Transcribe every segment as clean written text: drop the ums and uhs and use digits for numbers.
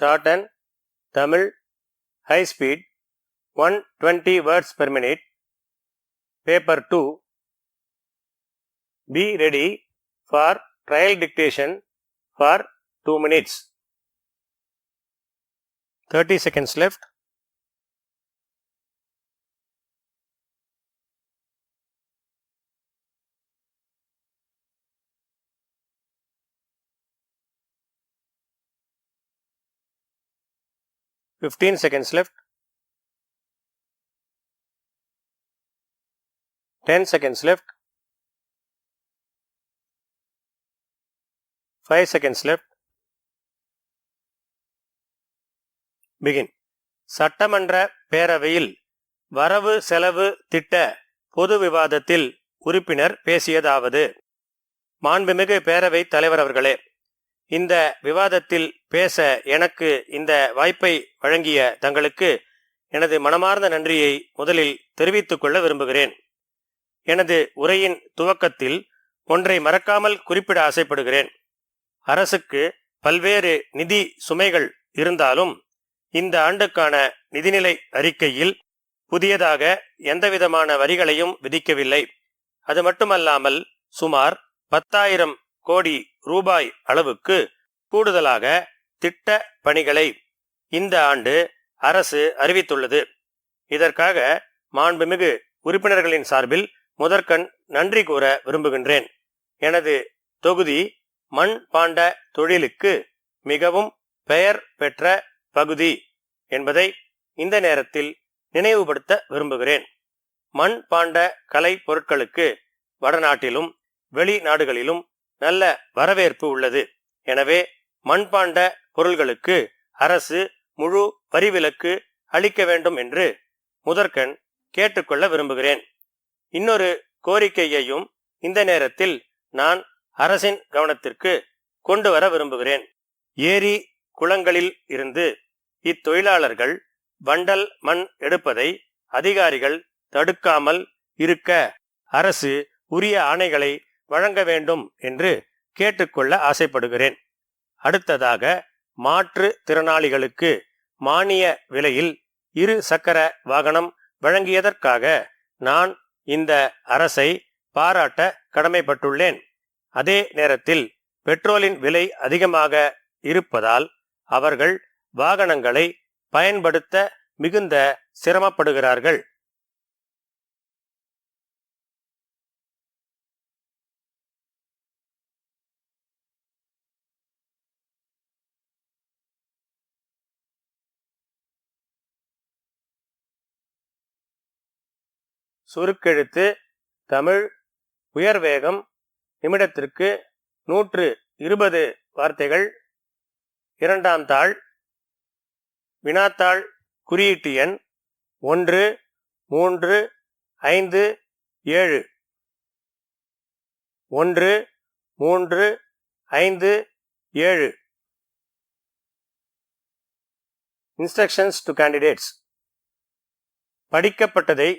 shorten Tamil high speed 120 words per minute. Paper 2. Be ready for trial dictation for 2 minutes. 30 seconds left. Fifteen seconds left. 10 seconds left. 5 seconds left. Begin. சட்டமன்ற பேரவையில் வரவு செலவு திட்ட பொது விவாதத்தில் உறுப்பினர் பேசியதாவது: மாண்புமிகு பேரவை தலைவர் அவர்களே, இந்த விவாதத்தில் பேச எனக்கு இந்த வாய்ப்பை வழங்கிய தங்களுக்கு எனது மனமார்ந்த நன்றியை முதலில் தெரிவித்துக் கொள்ள விரும்புகிறேன். எனது உரையின் துவக்கத்தில் ஒன்றை மறக்காமல் குறிப்பிட ஆசைப்படுகிறேன். அரசுக்கு பல்வேறு நிதி சுமைகள் இருந்தாலும் இந்த ஆண்டுக்கான நிதிநிலை அறிக்கையில் புதியதாக எந்தவிதமான வரிகளையும் விதிக்கவில்லை. அது மட்டுமல்லாமல் சுமார் 10,000 கோடி ரூபாய் அளவுக்கு கூடுதலாக திட்ட பணிகளை இந்த ஆண்டு அரசு அறிவித்துள்ளது. இதற்காக மாண்புமிகு உறுப்பினர்களின் சார்பில் முதற்கண் நன்றி கூற விரும்புகின்றேன். எனது தொகுதி மண் பாண்ட தொழிலுக்கு மிகவும் பெயர் பெற்ற பகுதி என்பதை இந்த நேரத்தில் நினைவுபடுத்த விரும்புகிறேன். மண் பாண்ட கலை பொருட்களுக்கு வடநாட்டிலும் வெளிநாடுகளிலும் நல்ல வரவேற்பு உள்ளது. எனவே மண்பாண்ட பொருள்களுக்கு அரசு முழு வரிவிலக்கு அளிக்க வேண்டும் என்று முதற்கண் கேட்டுக்கொள்ள விரும்புகிறேன். இன்னொரு கோரிக்கையையும் இந்த நேரத்தில் நான் அரசின் கவனத்திற்கு கொண்டு வர விரும்புகிறேன். ஏரி குளங்களில் இருந்து இத்தொழிலாளர்கள் வண்டல் மண் எடுப்பதை அதிகாரிகள் தடுக்காமல் இருக்க அரசு உரிய ஆணைகளை வழங்க வேண்டும் என்று கேட்டுக்கொள்ள ஆசைப்படுகிறேன். அடுத்ததாக, மாற்று திறனாளிகளுக்கு மானிய விலையில் 2 சக்கர வாகனம் வழங்கியதற்காக நான் இந்த அரசை பாராட்ட கடமைப்பட்டுள்ளேன். அதே நேரத்தில் பெட்ரோலின் விலை அதிகமாக இருப்பதால் அவர்கள் வாகனங்களை பயன்படுத்த மிகுந்த சிரமப்படுகிறார்கள். சுருக்கெழுத்து தமிழ் உயர்வேகம் நிமிடத்திற்கு 120 வார்த்தைகள். 2ஆம் தாள் வினாத்தாள் குறியீட்டு எண் 1 3 5 7 1 3 5 7. Instructions to candidates. படிக்கப்பட்டதை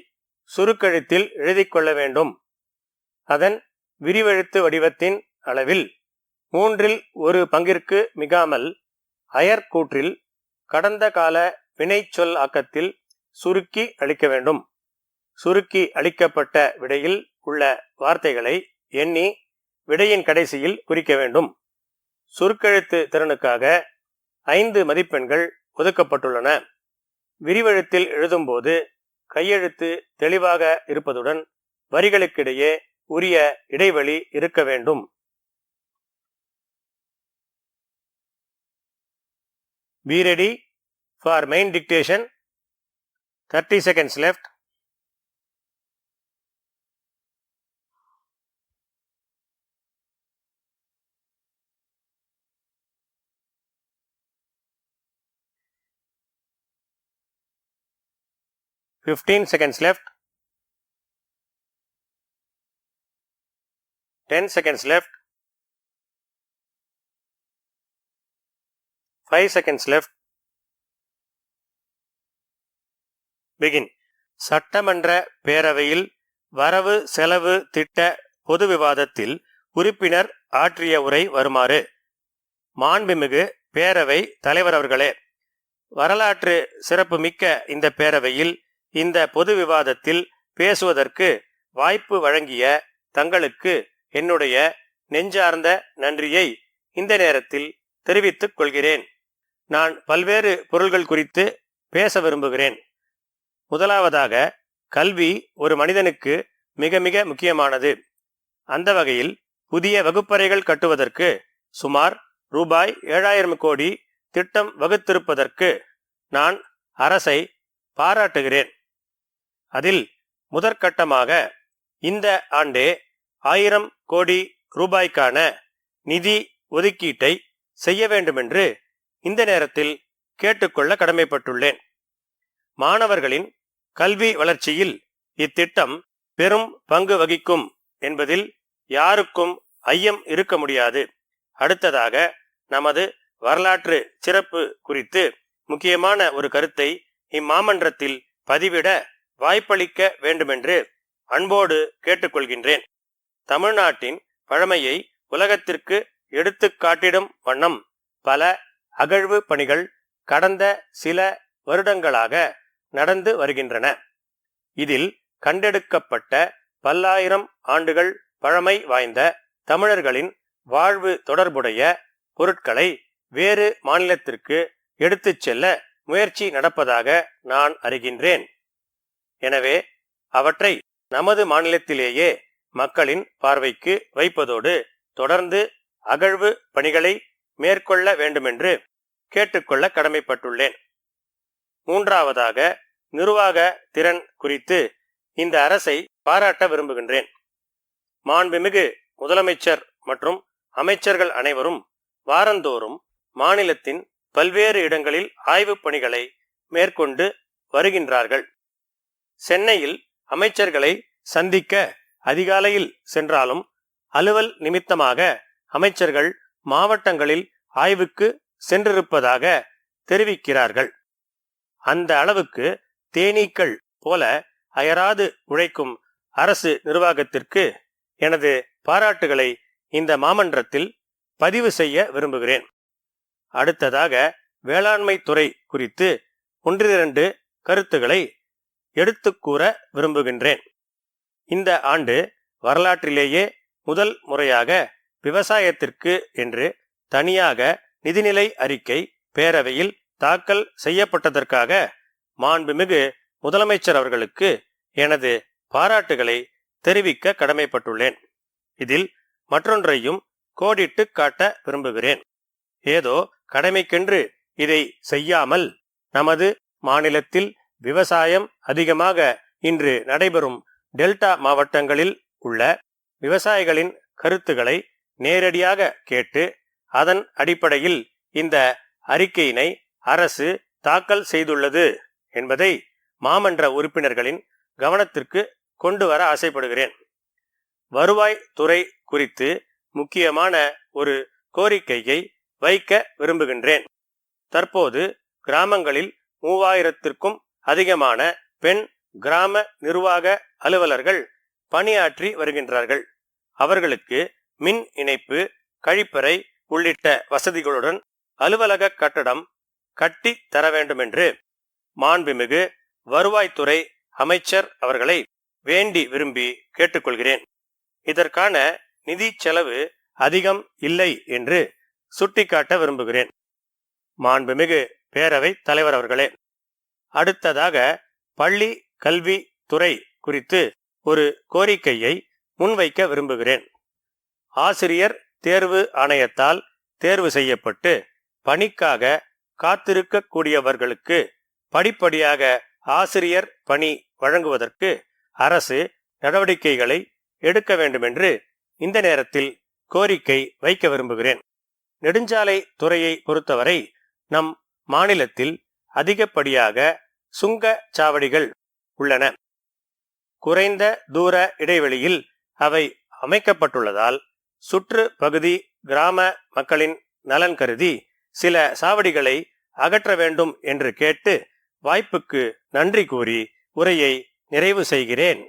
சுருக்கெழுத்தில் எழுதிக்கொள்ள வேண்டும். அதன் விரிவெழுத்து வடிவத்தின் அளவில் 1/3 பங்கிற்கு மிகாமல் அயற்கூற்றில் கடந்த கால வினைச்சொல் ஆக்கத்தில் சுருக்கி அளிக்க வேண்டும். சுருக்கி அளிக்கப்பட்ட விடையில் உள்ள வார்த்தைகளை எண்ணி விடையின் கடைசியில் குறிக்க வேண்டும். சுருக்கெழுத்து திறனுக்காக 5 மதிப்பெண்கள் ஒதுக்கப்பட்டுள்ளன. விரிவெழுத்தில் எழுதும்போது கையெழுத்து தெளிவாக இருப்பதுடன் வரிகளுக்கிடையே உரிய இடைவெளி இருக்க வேண்டும். Be ready for main dictation. 30 seconds left. Fifteen seconds left. 10 seconds left. 5 seconds left. Begin. சட்டமன்ற பேரவையில் வரவு செலவு திட்ட பொது விவாதத்தில் உறுப்பினர் ஆற்றிய உரை வருமாறு: மாண்புமிகு பேரவை தலைவர் அவர்களே, வரலாற்று சிறப்புமிக்க இந்த பேரவையில் இந்த பொது விவாதத்தில் பேசுவதற்கு வாய்ப்பு வழங்கிய தங்களுக்கு என்னுடைய நெஞ்சார்ந்த நன்றியை இந்த நேரத்தில் தெரிவித்துக் கொள்கிறேன். நான் பல்வேறு பொருள்கள் குறித்து பேச விரும்புகிறேன். முதலாவதாக, கல்வி ஒரு மனிதனுக்கு மிக மிக முக்கியமானது. அந்த வகையில் புதிய வகுப்பறைகள் கட்டுவதற்கு சுமார் ரூபாய் 7000 கோடி திட்டம் வகுத்திருப்பதற்கு நான் அரசை பாராட்டுகிறேன். அதில் முதற்கட்டமாக இந்த ஆண்டே 1000 கோடி ரூபாய்க்கான நிதி ஒதுக்கீட்டை செய்ய வேண்டுமென்று இந்த நேரத்தில் கேட்டுக்கொள்ள கடமைப்பட்டுள்ளேன். மாணவர்களின் கல்வி வளர்ச்சியில் இத்திட்டம் பெரும் பங்கு வகிக்கும் என்பதில் யாருக்கும் ஐயம் இருக்க முடியாது. அடுத்ததாக, நமது வரலாற்று சிறப்பு குறித்து முக்கியமான ஒரு கருத்தை இம்மாமன்றத்தில் பதிவிட வாய்ப்பளிக்க வேண்டுமென்று அன்போடு கேட்டுக்கொள்கின்றேன். தமிழ்நாட்டின் பழமையை உலகத்திற்கு எடுத்து காட்டிடும் வண்ணம் பல அகழ்வு பணிகள் கடந்த சில வருடங்களாக நடந்து வருகின்றன. இதில் கண்டெடுக்கப்பட்ட பல்லாயிரம் ஆண்டுகள் பழமை வாய்ந்த தமிழர்களின் வாழ்வு தொடர்புடைய பொருட்களை வேறு மாநிலத்திற்கு எடுத்துச் செல்ல முயற்சி நடப்பதாக நான் அறிகின்றேன். எனவே அவற்றை நமது மாநிலத்திலேயே மக்களின் பார்வைக்கு வைப்பதோடு தொடர்ந்து அகழ்வு பணிகளை மேற்கொள்ள வேண்டுமென்று கேட்டுக்கொள்ள கடமைப்பட்டுள்ளேன். மூன்றாவதாக, நிர்வாக திறன் குறித்து இந்த அரசை பாராட்ட விரும்புகின்றேன். மாண்புமிகு முதலமைச்சர் மற்றும் அமைச்சர்கள் அனைவரும் வாரந்தோறும் மாநிலத்தின் பல்வேறு இடங்களில் ஆய்வுப் பணிகளை மேற்கொண்டு வருகின்றார்கள். சென்னையில் அமைச்சர்களை சந்திக்க அதிகாலையில் சென்றாலும் அலுவல் நிமித்தமாக அமைச்சர்கள் மாவட்டங்களில் ஆய்வுக்கு சென்றிருப்பதாக தெரிவிக்கிறார்கள். அந்த அளவுக்கு தேனீக்கள் போல அயராது உழைக்கும் அரசு நிர்வாகத்திற்கு எனது பாராட்டுகளை இந்த மாமன்றத்தில் பதிவு செய்ய விரும்புகிறேன். அடுத்ததாக, வேளாண்மை துறை குறித்து 1-2 கருத்துக்களை எடுத்துக் கூற விரும்புகின்றேன். இந்த ஆண்டு வரலாற்றிலேயே முதல் முறையாக விவசாயத்திற்கு என்று தனியாக நிதிநிலை அறிக்கை பேரவையில் தாக்கல் செய்யப்பட்டதற்காக மாண்புமிகு முதலமைச்சர் அவர்களுக்கு எனது பாராட்டுகளை தெரிவிக்க கடமைப்பட்டுள்ளேன். இதில் மற்றொன்றையும் கோடிட்டு காட்ட விரும்புகிறேன். ஏதோ கடமைக்கென்று இதை செய்யாமல் நமது மாநிலத்தில் விவசாயம் அதிகமாக இன்று நடைபெறும் டெல்டா மாவட்டங்களில் உள்ள விவசாயிகளின் கருத்துக்களை நேரடியாக கேட்டு அதன் அடிப்படையில் இந்த அறிக்கையினை அரசு தாக்கல் செய்துள்ளது என்பதை மாமன்ற உறுப்பினர்களின் கவனத்திற்கு கொண்டு வர ஆசைப்படுகிறேன். வருவாய் துறை குறித்து முக்கியமான ஒரு கோரிக்கையை வைக்க விரும்புகின்றேன். தற்போது கிராமங்களில் 3000க்கும் அதிகமான பெண் கிராம நிர்வாக அலுவலர்கள் பணியாற்றி வருகின்றார்கள். அவர்களுக்கு மின் இணைப்பு, கழிப்பறை உள்ளிட்ட வசதிகளுடன் அலுவலக கட்டடம் கட்டி தர வேண்டும் என்று மாண்புமிகு வருவாய்த்துறை அமைச்சர் அவர்களை வேண்டி விரும்பி கேட்டுக்கொள்கிறேன். இதற்கான நிதி செலவு அதிகம் இல்லை என்று சுட்டிக்காட்ட விரும்புகிறேன். மாண்புமிகு பேரவை தலைவர் அவர்களே, அடுத்ததாக பள்ளி கல்வி துறை குறித்து ஒரு கோரிக்கையை முன்வைக்க விரும்புகிறேன். ஆசிரியர் தேர்வு ஆணையத்தால் தேர்வு செய்யப்பட்டு பணிக்காக காத்திருக்கக்கூடியவர்களுக்கு படிப்படியாக ஆசிரியர் பணி வழங்குவதற்கு அரசு நடவடிக்கைகளை எடுக்க வேண்டும் என்று இந்த நேரத்தில் கோரிக்கை வைக்க விரும்புகிறேன். நெடுஞ்சாலை துறையை பொறுத்தவரை நம் மாநிலத்தில் அதிகப்படியாக சுங்க சாவடிகள் உள்ளன. குறைந்த தூர இடைவெளியில் அவை அமைக்கப்பட்டுள்ளதால் சுற்று பகுதி கிராம மக்களின் நலன் கருதி சில சாவடிகளை அகற்ற வேண்டும் என்று கேட்டு வாய்ப்புக்கு நன்றி கூறி உரையை நிறைவு செய்கிறேன்.